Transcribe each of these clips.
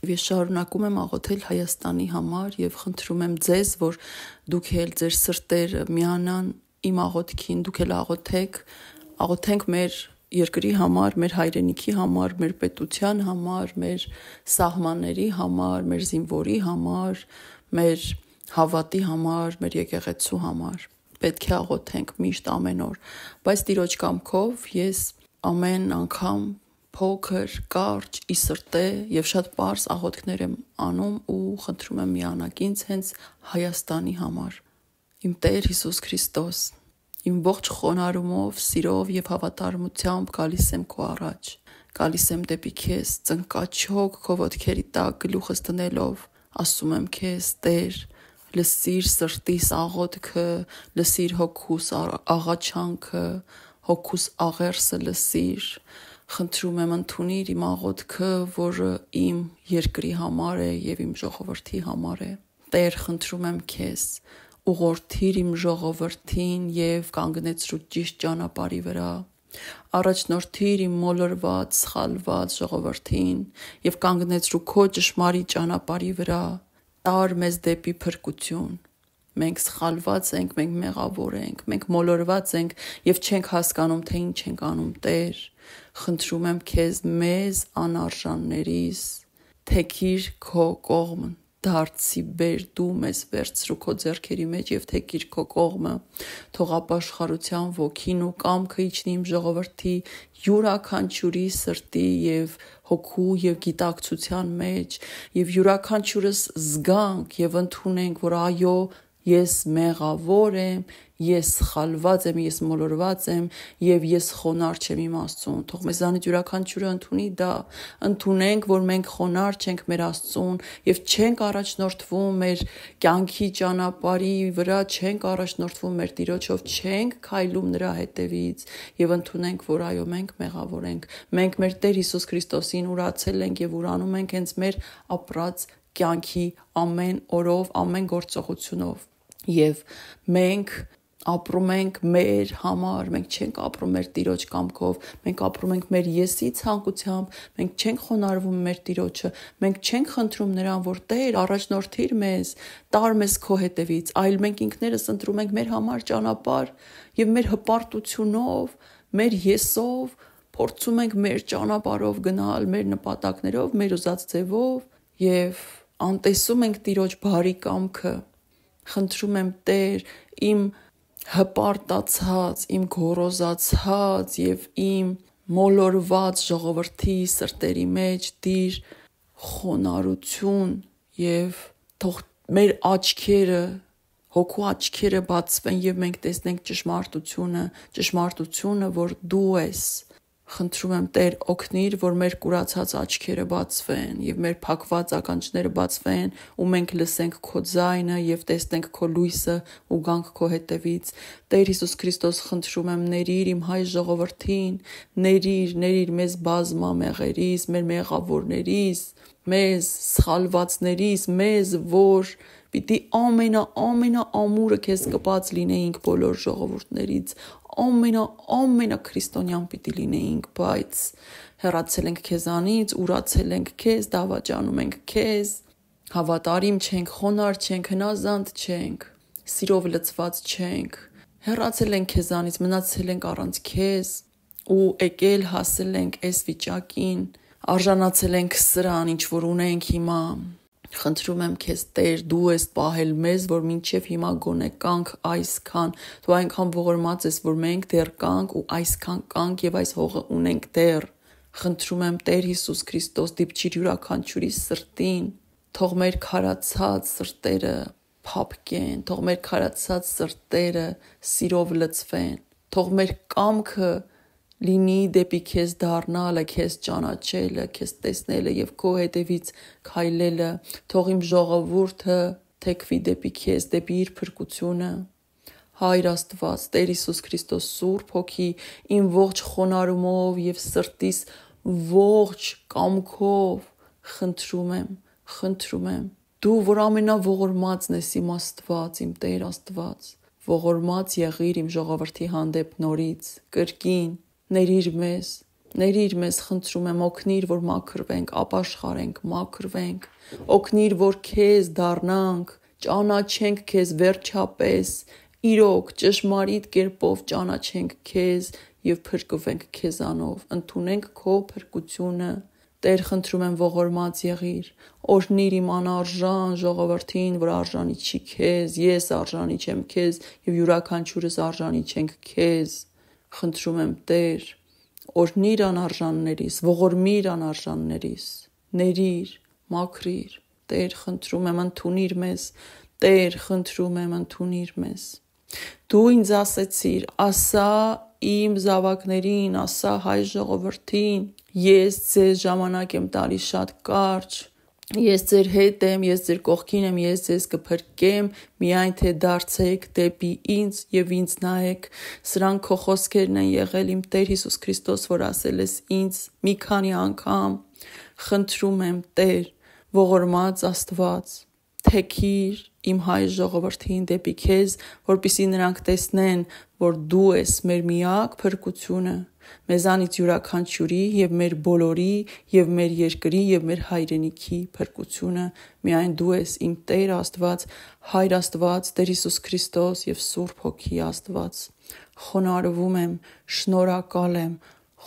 Ես շարունակում եմ աղոթել Հայաստանի համար եւ խնդրում եմ ձեզ, որ դուք էլ ձեր սրտերը միանան իմ աղոթքին, դուք էլ աղոթենք մեր երկրի համար, մեր հայրենիքի համար, մեր պետության համար, մեր սահմանների համար, մեր զինվորի համար, մեր հավատի համար, մեր եկեղեցու համար։ Պետք է աղոթենք միշտ ամեն օր, բայց Տիրոջ կամքով ես ամեն անգամ փոքր, կարճ, ի սրտե եւ շատ պարզ աղոթքներ եմ անում ու խնդրում եմ միանաք ինձ հենց Հայաստանի համար։ Իմ Տեր Հիսուս Քրիստոս, իմ ողջ խոնարհումով, սիրով եւ հավատարմությամբ գալիս եմ քո առաջ։ Գալիս եմ դեպի քեզ, ծնկաչոք քո ոտքերի տակ գլուխս դնելով, ասում եմ քեզ, Տեր, լսիր սրտիս աղոթքը, լսիր հոգուս աղաչանքը, հոգուս աղերսը լսիր։ Խնդրում եմ ընդունիր իմ աղոթքը, որը իմ երկրի համար է եւ իմ ժողովրդի համար է։ Տեր, խնդրում եմ քեզ, ուղղորդիր իմ ժողովրդին եւ կանգնեցրու ճիշտ ճանապարհի վրա։ Առաջնորդիր իմ մոլորված, սխալված ժողովրդին եւ կանգնեցրու քո ճշմարիտ ճանապարհի վրա։ Տար մեզ դեպի փրկություն։ Մենք սխալված ենք, մենք մեղավոր ենք, մենք մոլորված ենք եւ չենք հասկանում, թե ինչ ենք անում, Տեր։ Խնդրում եմ քեզ մեզ անարժաններիս, թեքիր քո կողմը, դարձի բեր դու մեզ վերցրու քո ձեռքերի մեջ եւ թեքիր քո կողմը, թող ապաշխարության ոգին ու կամքը իջնի իմ ժողովրդի յուրաքանչյուրի սրտի եւ հոգու եւ գիտակցության մեջ եւ յուրաքանչյուրս զգանք եւ ընդունենք, որ այո, ես մեղավոր եմ, ես սխալված եմ, ես մոլորված եմ եւ ես խոնարհ չեմ իմ Աստծուն։ Թող մեզանից յուրաքանչյուրը ընդունի դա, ընդունենք, որ մենք խոնարհ չենք մեր Աստծուն եւ չենք առաջնորդվում մեր կյանքի ճանապարհի վրա, չենք առաջնորդվում մեր Տիրոջով, չենք քայլում նրա հետևից եւ ընդունենք, որ այո, մենք մեղավոր ենք։ Մենք մեր Տեր Հիսուս Քրիստոսին ուրացել ենք եւ ուրանում ենք հենց մեր ապրած կյանքի ամեն օրով, ամեն գործողությունով։ Եվ մենք ապրում ենք մեր համար, մենք չենք ապրում մեր Տիրոջ կամքով, մենք ապրում ենք մեր եսի ցանկությամբ, մենք չենք խոնարհվում մեր Տիրոջը, մենք չենք խնդրում նրան, որ Տեր, առաջնորդիր մեզ, տար մեզ քո հետևից, այլ մենք ինքներս ընտրում ենք մեր համար ճանապարհ եւ մեր հպարտությունով, մեր եսով փորձում ենք մեր ճանապարհով գնալ, մեր նպատակներով, մեր ուզած ձևով եւ անտեսում ենք Տիրոջ բարի կամքը։ Խնդրում եմ Տեր, իմ հպարտացած, իմ գոռոզացած եւ իմ մոլորված ժողովրդի սրտերի մեջ դիր խոնարհություն եւ թող մեր աչքերը, հոգու աչքերը բացվեն եւ մենք տեսնենք ճշմարտությունը, որ դու ես։ Խնդրում եմ Տեր, օգնիր, որ մեր կուրացած աչքերը բացվեն եւ մեր փակված ականջները բացվեն ու մենք լսենք քո ձայնը եւ տեսնենք քո լույսը ու գանք քո հետևից։ Տեր Հիսուս Քրիստոս, խնդրում եմ, ներիր իմ հայ ժողովրդին, ներիր մեզ բազմամեղերիս, մեր մեղավորներիս, մեզ սխալվածներիս, մեզ, որ պիտի ամենաամուրը քեզ կպած լինեինք բոլոր ժողովուրդներից, ամենաքրիստոնյան պիտի լինեինք, բայց հեռացել ենք քեզանից, ուրացել ենք քեզ, դավաճանում ենք քեզ, հավատարիմ չենք, խոնարհ չենք, հնազանդ չենք, սիրով լցված չենք, հեռացել ենք քեզանից, մնացել ենք առանց քեզ ու եկել հասել ենք այս վիճակին, արժանացել ենք սրան, ինչ որ ունենք հիմա։ Խնդրում եմ քեզ, Տեր, դու ես պահել մեզ, որ մինչև հիմա գոնե կանք այսքան, դու այնքան ողորմած ես, որ մենք դեռ կանք ու այսքան կանք եւ այս հողը ունենք դեռ։ Խնդրում եմ Տեր Հիսուս Քրիստոս, դիպչիր յուրաքանչյուրի սրտին, թող մեր քարացած սրտերը փափկեն, թող մեր քարացած սրտերը սիրով լցվեն, թող մեր կամքը լինի դեպի քեզ դառնալը, քեզ ճանաչելը, քեզ տեսնելը եւ քո հետևից քայլելը, թող իմ ժողովուրդը թեքվի դեպի քեզ, դեպի իր փրկությունը։ Հայր Աստված, Տեր Հիսուս Քրիստոս, Սուրբ Հոգի, իմ ողջ խոնարհումով եւ սրտիս ողջ կամքով խնդրում եմ, դու, որ ամենաողորմածն ես, իմ Աստված, իմ Տեր Աստված, ողորմած եղիր իմ ժողովրդի հանդեպ նորից, կրկին, ների՛ր մեզ, Ների՛ր մեզ, խնդրում եմ, օգնիր, որ մաքրվենք, ապաշխարենք, մաքրվենք, օգնիր, որ քեզ դառնանք, ճանաչենք քեզ վերջապես, իրոք ճշմարիտ կերպով ճանաչենք քեզ եւ փրկվենք քեզանով, ընդունենք քո փրկությունը։ Տեր, խնդրում եմ, ողորմած եղիր, օրհնիր իմ անարժան ժողովրդին, որ արժանի չի քեզ, ես արժանի չեմ քեզ եւ յուրաքանչյուրս արժանի չենք քեզ։ Խնդրում եմ, Տեր, օրհնիր անարժաններիս, ողորմիր անարժաններիս, ների՛ր, մաքրիր, Տեր, խնդրում եմ, ընդունիր մեզ, Տեր, խնդրում եմ, ընդունիր մեզ։ Դու ինձ ասեցիր, ասա իմ զավակներին, ասա հայ ժողովրդին, ես ձեզ ժամանակ եմ տալիս շատ կարճ, ես ձեր հետ եմ, ես ձեր կողքին եմ, ես ձեզ կփրկեմ, միայն թե դարձեք դեպի ինձ եւ ինձ նայեք։ Սրանք քո խոսքերն են եղել, իմ Տեր Հիսուս Քրիստոս, որ ասել ես ինձ մի քանի անգամ։ Խնդրում եմ, Տեր, ողորմած Աստված, թեքիր իմ հայ ժողովրդին դեպի քեզ, որպեսզի նրանք տեսնեն, որ դու ես մեր միակ փրկությունը, մեզանից յուրաքանչյուրի եւ մեր բոլորի եւ մեր երկրի եւ մեր հայրենիքի փրկությունը, միայն դու ես իմ Տեր Աստված, Հայր Աստված, Տեր Հիսուս Քրիստոս եւ Սուրբ Հոգի Աստված։ Խոնարհվում եմ, շնորհակալ եմ,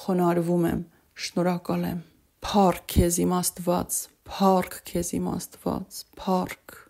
խոնարհվում եմ, շնորհակալ եմ։ Փառք քեզ իմ Աստված, փառք քեզ իմ Աստված, փառք